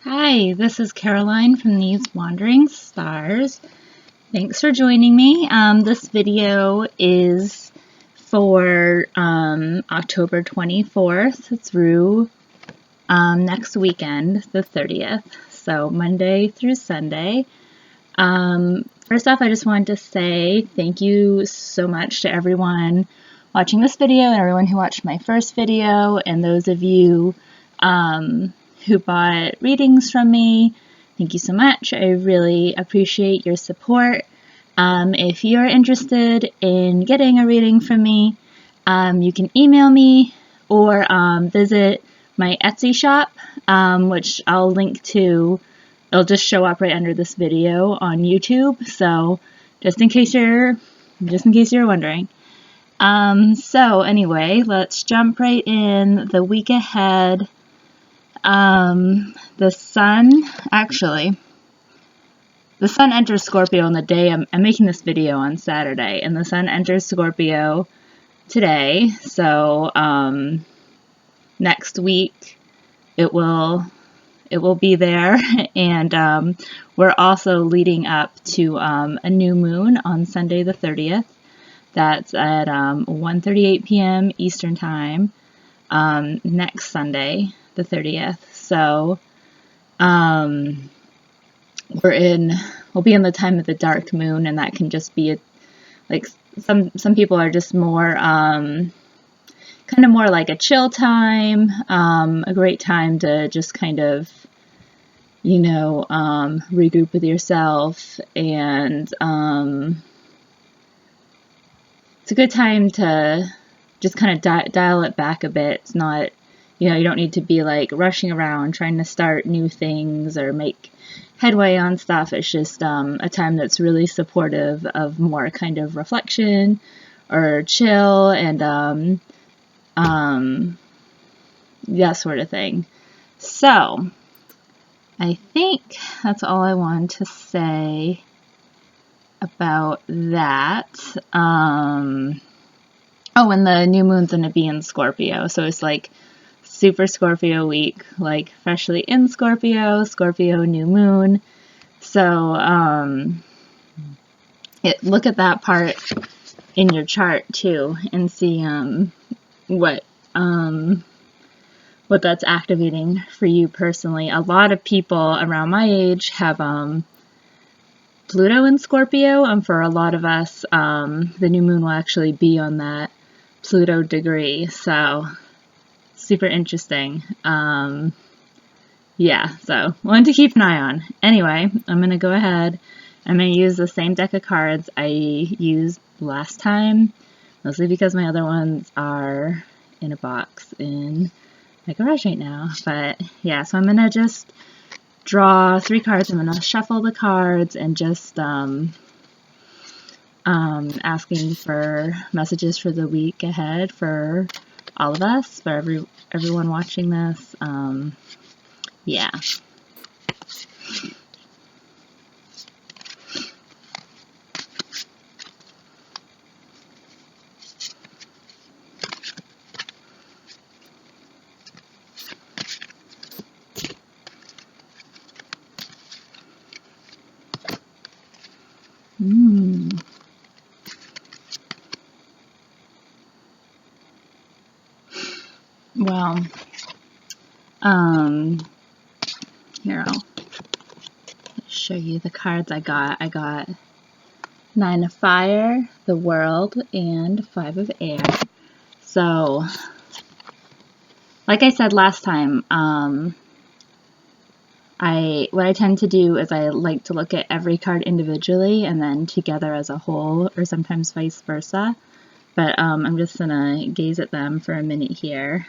Hi, this is Caroline from These Wandering Stars. Thanks for joining me. This video is for October 24th through next weekend, the 30th, so Monday through Sunday. First off, I just wanted to say thank you so much to everyone watching this video and everyone who watched my first video, and those of you who bought readings from me. Thank you so much. I really appreciate your support. If you're interested in getting a reading from me, you can email me or visit my Etsy shop, which I'll link to. It'll just show up right under this video on YouTube. So just in case you're wondering. So anyway, let's jump right in. The week ahead. The sun enters Scorpio on the day I'm making this video on Saturday, and the sun enters Scorpio today. So next week it will be there, and we're also leading up to a new moon on Sunday the 30th. That's at 1:38 p.m. Eastern Time next Sunday the 30th. So we'll be in the time of the dark moon, and that can just be like some people are just more kind of more like a chill time, a great time to just kind of regroup with yourself, and it's a good time to just kind of dial it back a bit. It's not, you don't need to be like rushing around trying to start new things or make headway on stuff. It's just a time that's really supportive of more kind of reflection or chill and that sort of thing. So I think that's all I wanted to say about that. Oh, and the new moon's going to be in Scorpio, so it's like super Scorpio week, like freshly in Scorpio new moon. So look at that part in your chart too, and see what that's activating for you personally. A lot of people around my age have Pluto in Scorpio, and for a lot of us, the new moon will actually be on that Pluto degree. So super interesting. Yeah, so one to keep an eye on. Anyway, I'm going to go ahead. I'm going to use the same deck of cards I used last time, mostly because my other ones are in a box in my garage right now. But yeah, so I'm going to just draw 3 cards. I'm going to shuffle the cards and just asking for messages for the week ahead for all of us, for everyone watching this. Yeah. Well, here, I'll show you the cards I got. I got 9 of Fire, the World, and 5 of Air. So, like I said last time, what I tend to do is I like to look at every card individually and then together as a whole, or sometimes vice versa. But I'm just gonna gaze at them for a minute here.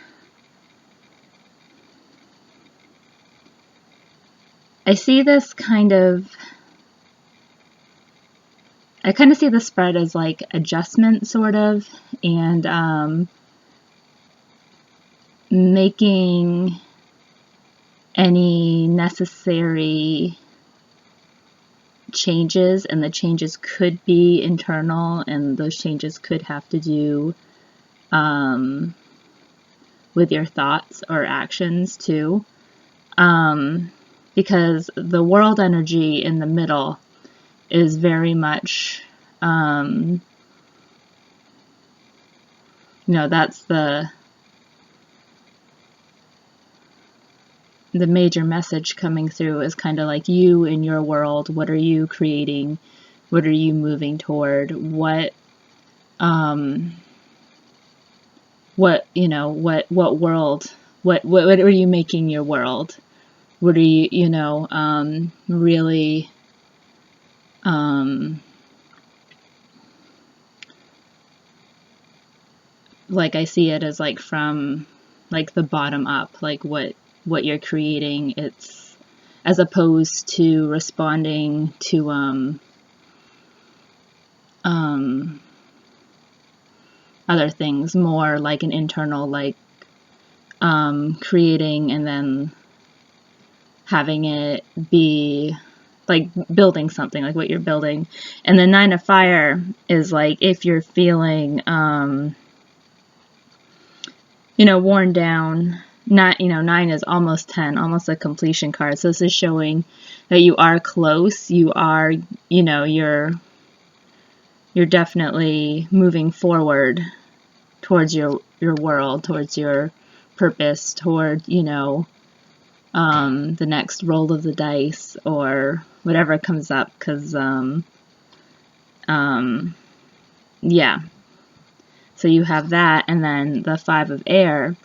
I see this kind of see the spread as like adjustment, sort of, and making any necessary changes, and the changes could be internal, and those changes could have to do with your thoughts or actions too. because the world energy in the middle is very much, that's the major message coming through, is kind of like you in your world. What are you creating? What are you moving toward? What world, what are you making your world? What are you, really, like I see it as like from like the bottom up, like what you're creating. It's as opposed to responding to other things, more like an internal, like creating and then having it be like building something, like what you're building. And the 9 of Fire is like if you're feeling worn down. Not, 9 is almost 10, almost a completion card. So this is showing that you are close. You are, you're definitely moving forward towards your world, towards your purpose, toward, the next roll of the dice or whatever comes up. Because, yeah. So you have that, and then the 5 of Air.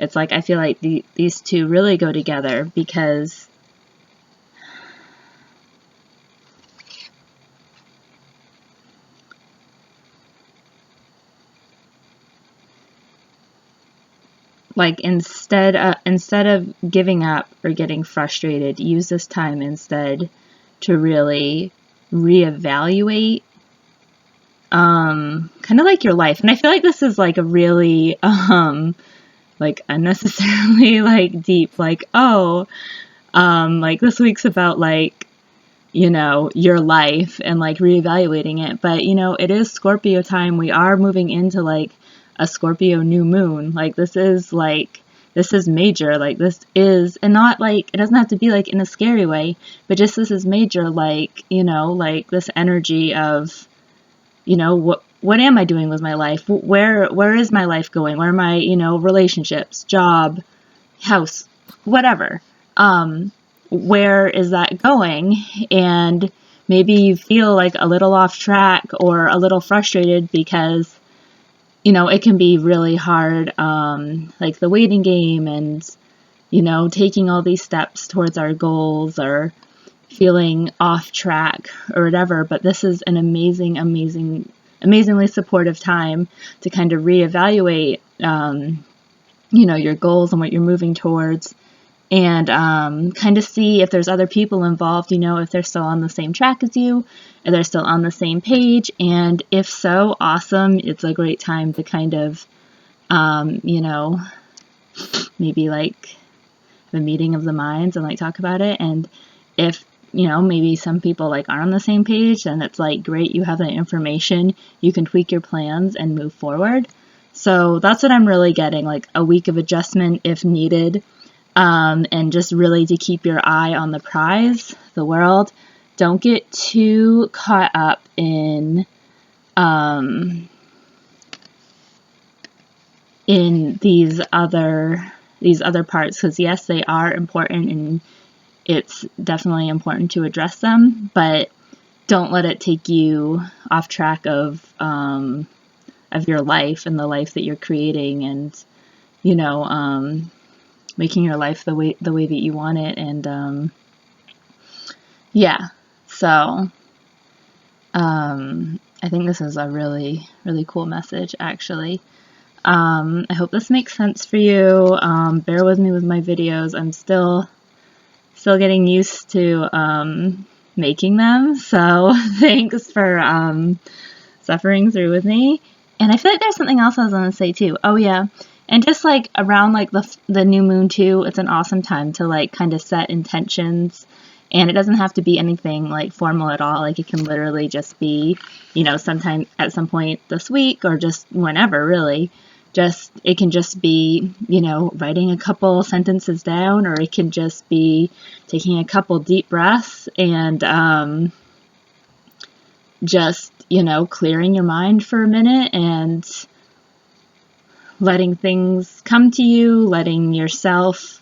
It's like I feel like these two really go together, because like instead of giving up or getting frustrated, use this time instead to really reevaluate kind of like your life. And I feel like this is like a really like unnecessarily like deep, like, like this week's about like, your life and like reevaluating it. But it is Scorpio time. We are moving into like a Scorpio new moon. Like this is major. Like this is, and not like, it doesn't have to be like in a scary way, but just this is major. Like, like this energy of, what am I doing with my life? Where is my life going? Where are my, relationships, job, house, whatever. Where is that going? And maybe you feel like a little off track or a little frustrated because, it can be really hard, like the waiting game and, taking all these steps towards our goals or feeling off track or whatever. But this is an amazingly supportive time to kind of reevaluate, your goals and what you're moving towards, and kind of see if there's other people involved, if they're still on the same track as you, if they're still on the same page, and if so, awesome. It's a great time to kind of, maybe like the meeting of the minds and like talk about it. And if maybe some people like aren't on the same page, and it's like great, you have that information, you can tweak your plans and move forward. So that's what I'm really getting, like a week of adjustment if needed, and just really to keep your eye on the prize, the world. Don't get too caught up in these other parts, because yes, they are important, and it's definitely important to address them, but don't let it take you off track of your life and the life that you're creating, and making your life the way that you want it. And yeah, so I think this is a really, really cool message, actually. I hope this makes sense for you. Bear with me with my videos. I'm still getting used to making them, so thanks for suffering through with me. And I feel like there's something else I was going to say too. Oh yeah, and just like around like the new moon too, it's an awesome time to like kind of set intentions, and it doesn't have to be anything like formal at all. Like it can literally just be, sometime at some point this week or just whenever really, it can just be, writing a couple sentences down, or it can just be taking a couple deep breaths and just, clearing your mind for a minute and letting things come to you, letting yourself,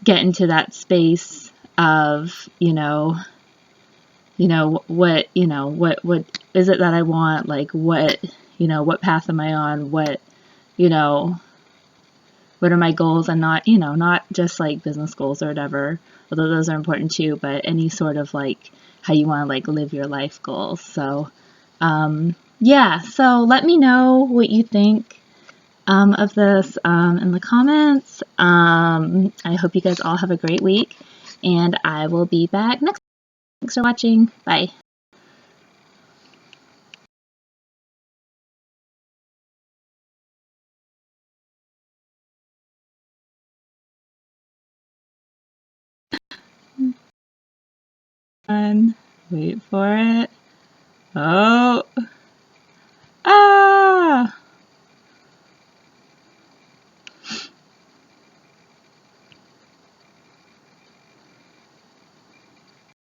get into that space of, what is it that I want? Like, what path am I on? You know, what are my goals? And not just like business goals or whatever, although those are important too, but any sort of like how you want to like live your life goals. So, yeah, so let me know what you think of this in the comments. I hope you guys all have a great week, and I will be back next. Thanks for watching. Bye. Wait for it. Oh.